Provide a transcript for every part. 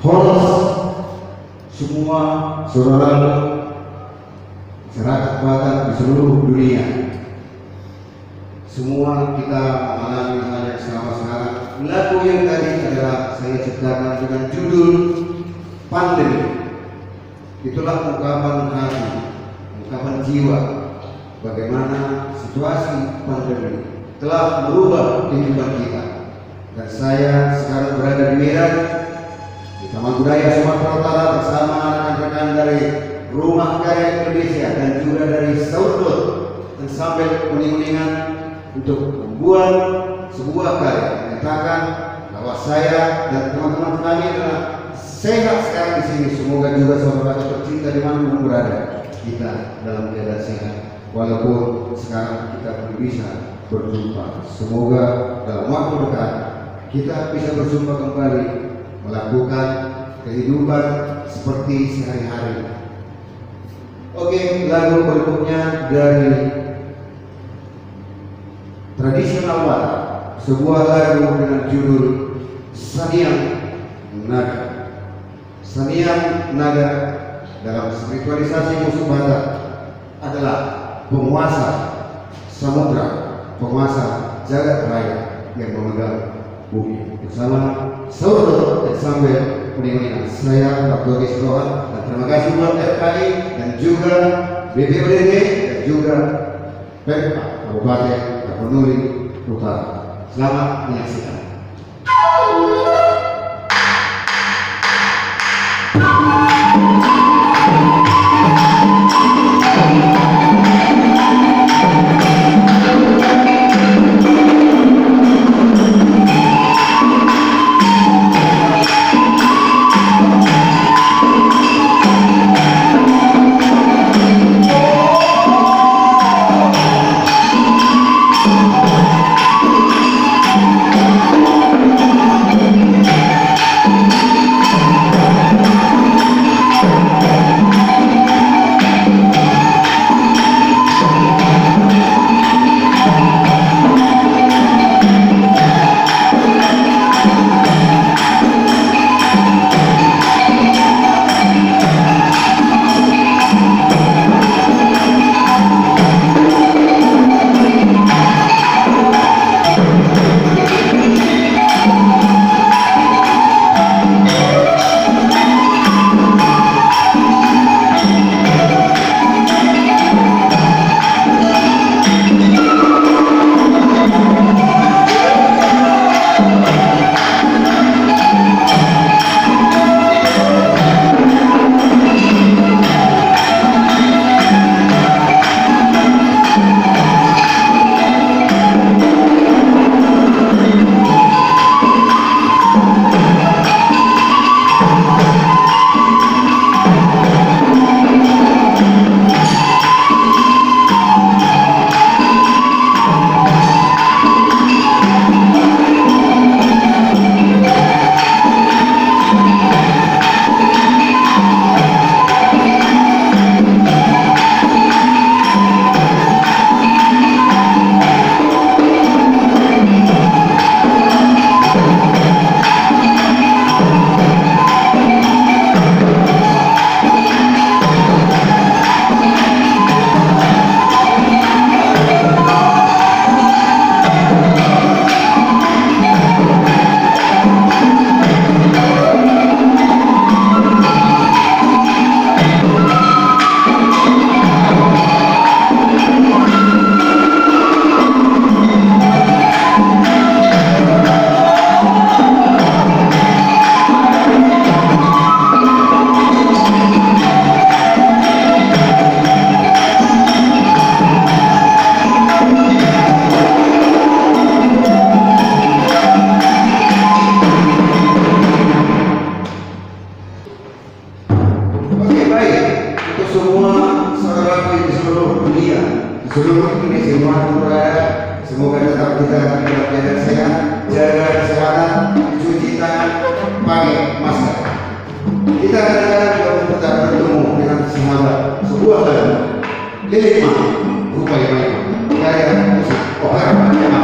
host semua saudara masyarakat Batak di seluruh dunia. Semua kita mengalami hal yang sama sekarang. Lagu yang tadi adalah saya ciptakan dengan judul Pandemi. Itulah ungkapan hati, ungkapan jiwa, bagaimana situasi pandemi telah merubah kehidupan kita. Dan saya sekarang berada di Medan, di Taman Budaya Sumatera Utara bersama rekan-rekan dari Rumah Karya Indonesia dan juga dari Saudot dan sampai kuning-kuningan untuk membuat sebuah karya menyatakan bahwa saya dan teman-teman kami adalah sehat sekarang di sini. Semoga juga saudara tercinta dimanapun berada kita dalam keadaan sehat, walaupun sekarang kita belum bisa berjumpa. Semoga dalam waktu dekat kita bisa berjumpa kembali, melakukan kehidupan seperti sehari-hari. Oke, lagu berikutnya dari tradisional Batak, sebuah lagu dengan judul Saniang Naga. Saniang Naga dalam spiritualisasi musuh Batak adalah penguasa samudra, penguasa jagat raya yang memegang bumi. Bersama saudara dan sampai kuning-kuningan, saya Dr. Isrohan, dan terima kasih buat FKI dan juga BPODD dan juga Pemda Kabupaten Tapanuli Utara. Selamat menyaksikan. seluruh Indonesia dimanapun berada, semoga tetap kita dalam keadaan sehat, jaga kesehatan, cuci tangan, pakai masker. Kita kadang-kadang juga tetap bertemu dengan sahabat sebuah lagu Lilima Rupa Lima karya musik opera yang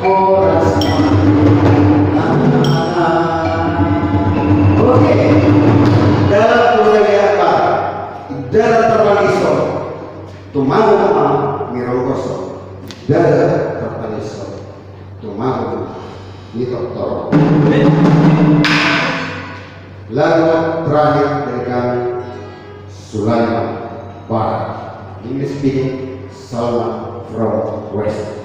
oras oke, dalam kemuliaan dalam terpaliso tumahu nama mirogoso dalam terpaliso tumahu di doktor. Lagu terakhir dari kami Sulaiman Barat, English speaking Salman from West.